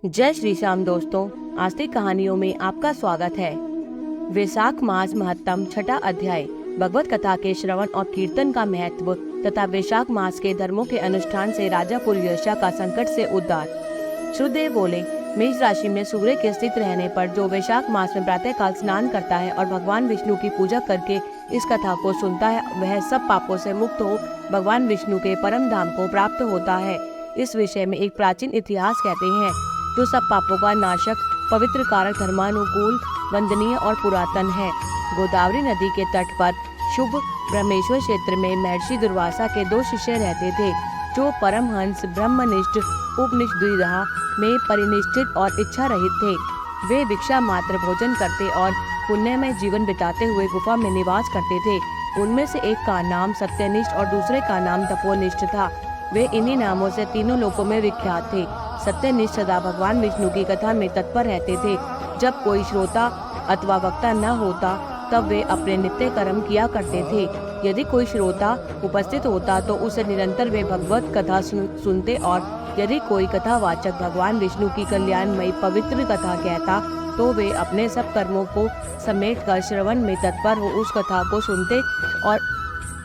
जय श्री श्याम दोस्तों, आस्तिक कहानियों में आपका स्वागत है। वैशाख मास महत्तम छठा अध्याय भगवत कथा के श्रवण और कीर्तन का महत्व तथा वैशाख मास के धर्मों के अनुष्ठान से राजा पुरुयशा का संकट से उद्धार। श्रुदेव बोले, मेष राशि में सूर्य के स्थित रहने पर जो वैशाख मास में प्रातः काल स्नान करता है और भगवान विष्णु की पूजा करके इस कथा को सुनता है, वह सब पापों से मुक्त हो भगवान विष्णु के परम धाम को प्राप्त होता है। इस विषय में एक प्राचीन इतिहास कहते हैं, जो सब पापों का नाशक, पवित्र, कारक, धर्मानुकूल, वंदनीय और पुरातन है। गोदावरी नदी के तट पर शुभ ब्रह्मेश्वर क्षेत्र में महर्षि दुर्वासा के दो शिष्य रहते थे, जो परमहंस ब्रह्मनिष्ठ उपनिषद द्विधा में परिनिष्ठित और इच्छा रहित थे। वे भिक्षा मात्र भोजन करते और पुण्यमय जीवन बिताते हुए गुफा में निवास करते थे। उनमें से एक का नाम सत्यनिष्ठ और दूसरे का नाम तपोनिष्ठ था। वे इन्हीं नामों से तीनों लोकों में विख्यात थे। सत्यनिष्ठ सदा भगवान विष्णु की कथा में तत्पर रहते थे। जब कोई श्रोता अथवा वक्ता न होता तब वे अपने नित्य कर्म किया करते थे। यदि कोई श्रोता उपस्थित होता तो उसे निरंतर वे भगवत कथा सुनते, और यदि कोई कथावाचक भगवान विष्णु की कल्याणमयी पवित्र कथा कहता तो वे अपने सब कर्मों को समेट कर श्रवण में तत्पर हो उस कथा को सुनते, और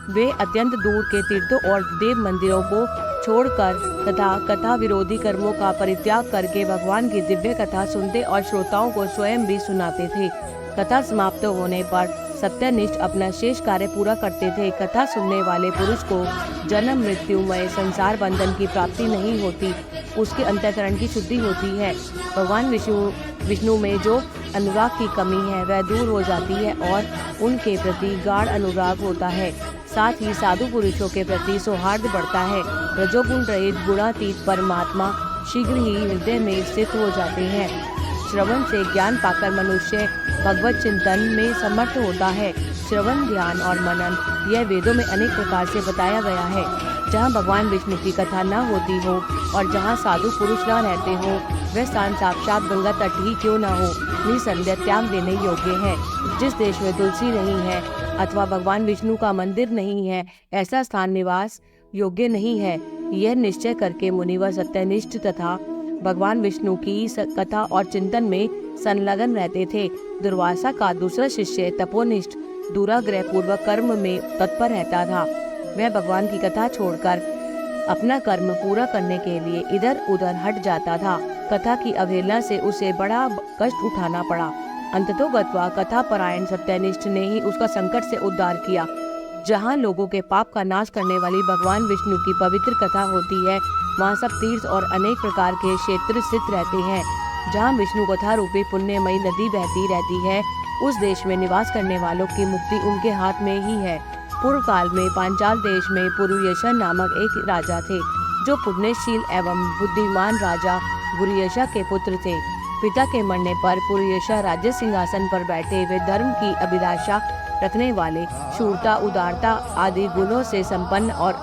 वे अत्यंत दूर के तीर्थों और देव मंदिरों को छोड़कर तथा कथा विरोधी कर्मों का परित्याग करके भगवान की दिव्य कथा सुनते और श्रोताओं को स्वयं भी सुनाते थे। कथा समाप्त होने पर सत्यनिष्ठ अपना शेष कार्य पूरा करते थे। कथा सुनने वाले पुरुष को जन्म मृत्युमय संसार बंधन की प्राप्ति नहीं होती, उसके अंतःकरण की शुद्धि होती है। भगवान विष्णु में जो अनुराग की कमी है वह दूर हो जाती है और उनके प्रति गाढ़ अनुराग होता है। साथ ही साधु पुरुषों के प्रति सौहार्द बढ़ता है। रजोगुण रहित गुणातीत परमात्मा शीघ्र ही हृदय में स्थित हो जाते हैं। श्रवण से ज्ञान पाकर मनुष्य भगवत चिंतन में समर्थ होता है। श्रवण, ध्यान और मनन यह वेदों में अनेक प्रकार से बताया गया है। जहाँ भगवान विष्णु की कथा न होती हो और जहाँ साधु पुरुष न रहते हो, वह स्थान साक्षात गंगा तट ही क्यों न हो, निसंदेह त्याग देने योग्य है। जिस देश में तुलसी नहीं है अथवा भगवान विष्णु का मंदिर नहीं है, ऐसा स्थान निवास योग्य नहीं है। यह निश्चय करके मुनिवर सत्यनिष्ठ तथा भगवान विष्णु की कथा और चिंतन में संलग्न रहते थे। दुर्वासा का दूसरा शिष्य तपोनिष्ठ दुराग्रह पूर्वक कर्म में तत्पर रहता था। वह भगवान की कथा छोड़कर अपना कर्म पूरा करने के लिए इधर उधर हट जाता था। कथा की अवहेलना से उसे बड़ा कष्ट उठाना पड़ा। अंततोगत्वा कथा परायण सत्यनिष्ठ ने ही उसका संकट से उद्धार किया। जहाँ लोगों के पाप का नाश करने वाली भगवान विष्णु की पवित्र कथा होती है, वहाँ सब तीर्थ और अनेक प्रकार के क्षेत्र स्थित रहते हैं। जहाँ विष्णु कथा रूपी पुण्यमयी नदी बहती रहती है, उस देश में निवास करने वालों की मुक्ति उनके हाथ में ही है। पूर्व काल में पांचाल देश में पुरुयशा नामक एक राजा थे, जो पुण्यशील एवं बुद्धिमान राजा गुरुयशा के पुत्र थे। पिता के मरने पर पुरुयशा राज्य सिंहासन पर बैठे वे धर्म की अभिलाषा रखने वाले, शूरता, उदारता आदि गुणों से संपन्न और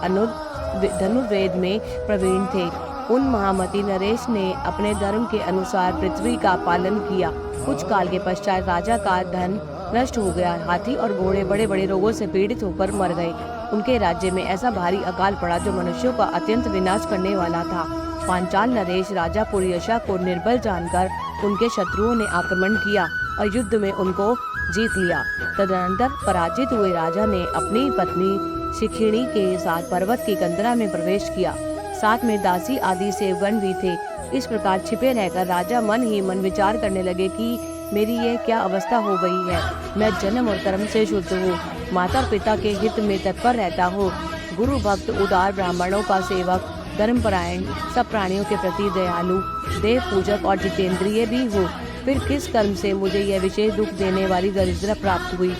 धनुर्वेद में प्रवीण थे। उन महामती नरेश ने अपने धर्म के अनुसार पृथ्वी का पालन किया। कुछ काल के पश्चात राजा का धन नष्ट हो गया। हाथी और घोड़े बड़े बड़े रोगों से पीड़ित होकर मर गए। उनके राज्य में ऐसा भारी अकाल पड़ा जो मनुष्यों का अत्यंत विनाश करने वाला था। पांचाल नरेश राजा पुरुयशा को निर्बल जानकर उनके शत्रुओं ने आक्रमण किया और युद्ध में उनको जीत लिया। तदनंतर पराजित हुए राजा ने अपनी पत्नी शिखिणी के साथ पर्वत की कंदरा में प्रवेश किया। साथ में दासी आदि सेवगण भी थे। इस प्रकार छिपे रहकर राजा मन ही मन विचार करने लगे कि मेरी यह क्या अवस्था हो गई है। मैं जन्म और कर्म से शुद्ध हूँ, माता पिता के हित में तत्पर रहता हूँ, गुरु भक्त, उदार, ब्राह्मणों का सेवक, धर्मपरायण, सब प्राणियों के प्रति दयालु, देव पूजक और जितेंद्रिय भी हूँ। फिर किस कर्म से मुझे यह विशेष दुख देने वाली दरिद्रता प्राप्त हुई?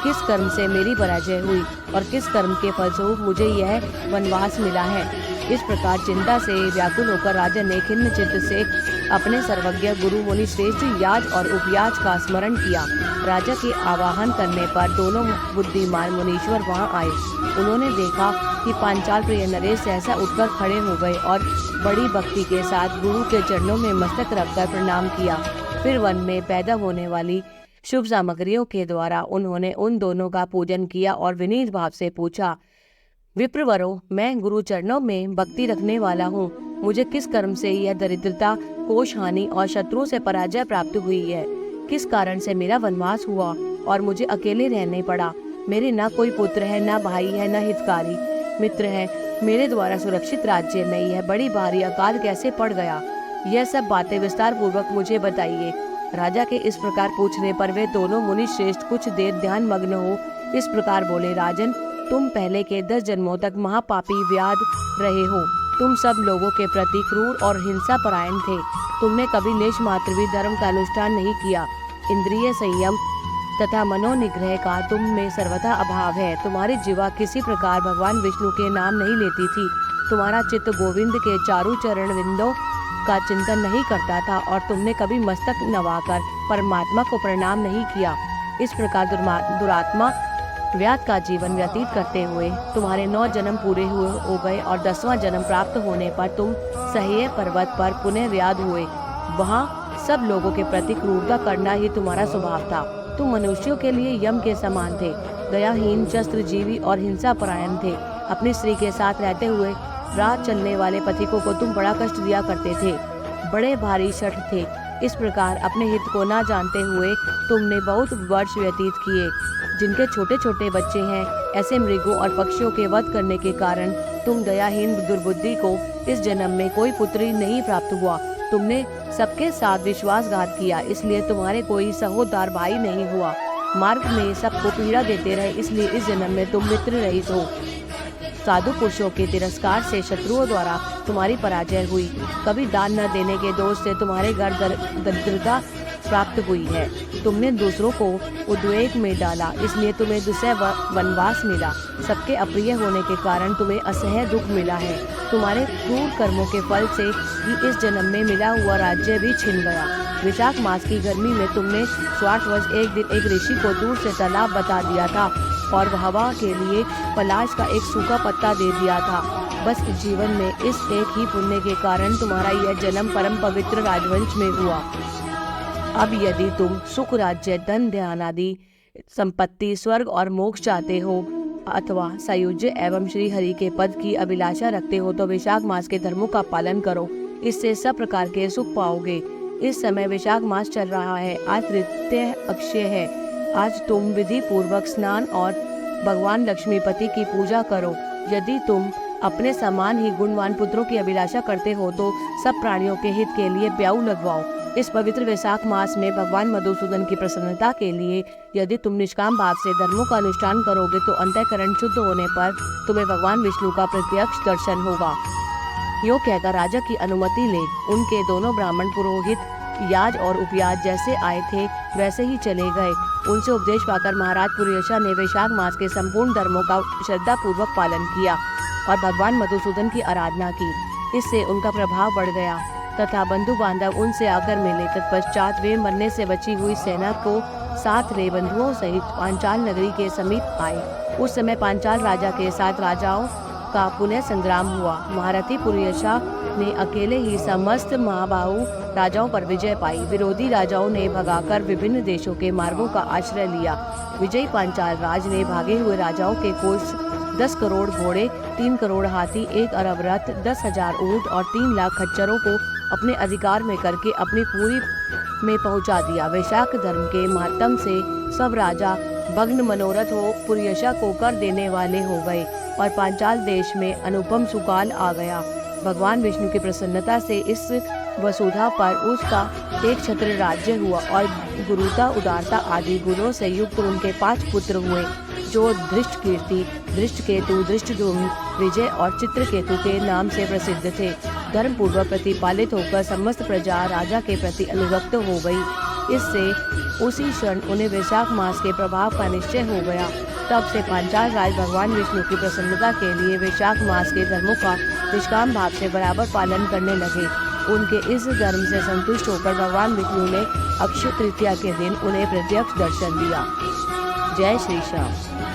किस कर्म से मेरी पराजय हुई और किस कर्म के फलस्वरूप मुझे यह वनवास मिला है? इस प्रकार चिंता से व्याकुल होकर राजा ने खिन्न चित्त से अपने सर्वज्ञ गुरु मुनि श्रेष्ठ याज और उपयाज का स्मरण किया। राजा के आवाहन करने पर दोनों बुद्धिमान मुनीश्वर वहां आए। उन्होंने देखा कि पांचाल प्रिय नरेश सहसा उठकर खड़े हो गए और बड़ी भक्ति के साथ गुरु के चरणों में मस्तक रखकर प्रणाम किया। फिर वन में पैदा होने वाली शुभ सामग्रियों के द्वारा उन्होंने उन दोनों का पूजन किया और विनीत भाव से पूछा, विप्रवरों, मैं गुरु चरणों में भक्ति रखने वाला हूँ, मुझे किस कर्म से यह दरिद्रता, कोष हानि और शत्रुओं से पराजय प्राप्त हुई है? किस कारण से मेरा वनवास हुआ और मुझे अकेले रहने पड़ा? मेरे न कोई पुत्र है, न भाई है, न हितकारी मित्र है। मेरे द्वारा सुरक्षित राज्य में यह बड़ी भारी अकाल कैसे पड़ गया? यह सब बातें विस्तार पूर्वक मुझे बताइए। राजा के इस प्रकार पूछने पर वे दोनों मुनि श्रेष्ठ कुछ देर ध्यान मग्न हो इस प्रकार बोले, राजन, तुम पहले के 10 जन्मों तक महापापी व्याध रहे हो। तुम सब लोगों के प्रति क्रूर और हिंसा परायण थे। तुमने कभी लेश मात्र भी धर्म का अनुष्ठान नहीं किया। इंद्रिय संयम तथा मनोनिग्रह का तुम में सर्वथा अभाव है। तुम्हारी जीवा किसी प्रकार भगवान विष्णु के नाम नहीं लेती थी। तुम्हारा चित्त गोविंद के चारों चरण विंदों का चिंतन नहीं करता था और तुमने कभी मस्तक नवाकर परमात्मा को प्रणाम नहीं किया। इस प्रकार दुरात्मा व्याध का जीवन व्यतीत करते हुए तुम्हारे 9 जन्म पूरे हो गए और 10वां जन्म प्राप्त होने पर तुम सह्य पर्वत पर पुनः व्याध हुए। वहाँ सब लोगों के प्रति क्रूरता करना ही तुम्हारा स्वभाव था। तुम मनुष्यों के लिए यम के समान थे। दयाहीन, शस्त्रजीवी और हिंसा परायण थे। अपनी स्त्री के साथ रहते हुए राह चलने वाले पथिकों को तुम बड़ा कष्ट दिया करते थे। बड़े भारी शठ थे। इस प्रकार अपने हित को ना जानते हुए तुमने बहुत वर्ष व्यतीत किए। जिनके छोटे छोटे बच्चे हैं, ऐसे मृगों और पक्षियों के वध करने के कारण तुम दयाहीन दुर्बुद्धि को इस जन्म में कोई पुत्री नहीं प्राप्त हुआ। तुमने सबके साथ विश्वासघात किया, इसलिए तुम्हारे कोई सहोदर भाई नहीं हुआ। मार्ग में सबको पीड़ा देते रहे, इसलिए इस जन्म में तुम मित्र रहित हो। साधु पुरुषों के तिरस्कार से शत्रुओं द्वारा तुम्हारी पराजय हुई। कभी दान न देने के दोष से तुम्हारे घर दरिद्रता प्राप्त हुई है। तुमने दूसरों को उद्वेग में डाला, इसलिए तुम्हें दुसह वनवास मिला। सबके अप्रिय होने के कारण तुम्हें असह्य दुख मिला है। तुम्हारे क्रूर कर्मों के फल से ही इस जन्म में मिला हुआ राज्य भी छिन गया। विशाख मास की गर्मी में तुमने स्वार्थवश एक दिन एक ऋषि को दूर से तालाब बता दिया था और हवा के लिए पलाश का एक सूखा पत्ता दे दिया था। बस जीवन में इस एक ही पुण्य के कारण तुम्हारा यह जन्म परम पवित्र राजवंश में हुआ। अब यदि तुम सुख, राज्य, धन, ध्यान आदि संपत्ति, स्वर्ग और मोक्ष चाहते हो अथवा सायुज्य एवं श्री हरि के पद की अभिलाषा रखते हो तो वैशाख मास के धर्मों का पालन करो। इससे सब प्रकार के सुख पाओगे। इस समय वैशाख मास चल रहा है। आज तृतीय अक्षय है। आज तुम विधि पूर्वक स्नान और भगवान लक्ष्मीपति की पूजा करो। यदि तुम अपने समान ही गुणवान पुत्रों की अभिलाषा करते हो तो सब प्राणियों के हित के लिए ब्याऊ लगवाओ। इस पवित्र वैशाख मास में भगवान मधुसूदन की प्रसन्नता के लिए यदि तुम निष्काम भाव से धर्मों का अनुष्ठान करोगे तो अंतःकरण शुद्ध होने पर तुम्हें भगवान विष्णु का प्रत्यक्ष दर्शन होगा। यो कहकर राजा की अनुमति ले उनके दोनों ब्राह्मण पुरोहित याज और उपयाज जैसे आए थे वैसे ही चले गए। उनसे उपदेश पाकर महाराज पुरुयशा ने वैशाख मास के संपूर्ण धर्मों का श्रद्धा पूर्वक पालन किया और भगवान मधुसूदन की आराधना की। इससे उनका प्रभाव बढ़ गया तथा बंधु बांधव उनसे आकर मिले। तत्पश्चात वे मरने से बची हुई सेना को साथ ले बंधुओं सहित पांचाल नगरी के समीप आए। उस समय पांचाल राजा के साथ राजाओं का पुनः संग्राम हुआ। महारथी पुरुयशा ने अकेले ही समस्त महाबाहु राजाओं पर विजय पाई। विरोधी राजाओं ने भगाकर विभिन्न देशों के मार्गों का आश्रय लिया। विजयी पांचाल राज ने भागे हुए राजाओं के कोष 10 करोड़ घोड़े, 3 करोड़ हाथी, 1 अरब रथ, 10,000 ऊंट और 3 लाख खच्चरों को अपने अधिकार में करके अपनी पूरी में पहुंचा दिया। वैशाख धर्म के माध्यम से सब राजा भग्न मनोरथ हो पुरुयशा को कर देने वाले हो गए और पांचाल देश में अनुपम सुकाल आ गया। भगवान विष्णु की प्रसन्नता से इस वसुधा पर उसका एक छत्र राज्य हुआ और गुरुता, उदारता आदि गुणों से युक्त उनके 5 पुत्र हुए जो धृष्टकीर्ति, धृष्टकेतु, धृष्टद्युम्न, विजय और चित्रकेतु के नाम से प्रसिद्ध थे। धर्म पूर्वक प्रतिपालित होकर समस्त प्रजा राजा के प्रति अनुरक्त हो गई। इससे उसी क्षण उन्हें वैशाख मास के प्रभाव का निश्चय हो गया। तब से पांचाल राज भगवान विष्णु की प्रसन्नता के लिए वैशाख मास के धर्मों का निष्काम भाव से बराबर पालन करने लगे। उनके इस धर्म से संतुष्ट होकर भगवान विष्णु ने अक्षय तृतीया के दिन उन्हें प्रत्यक्ष दर्शन दिया। जय श्री श्याम।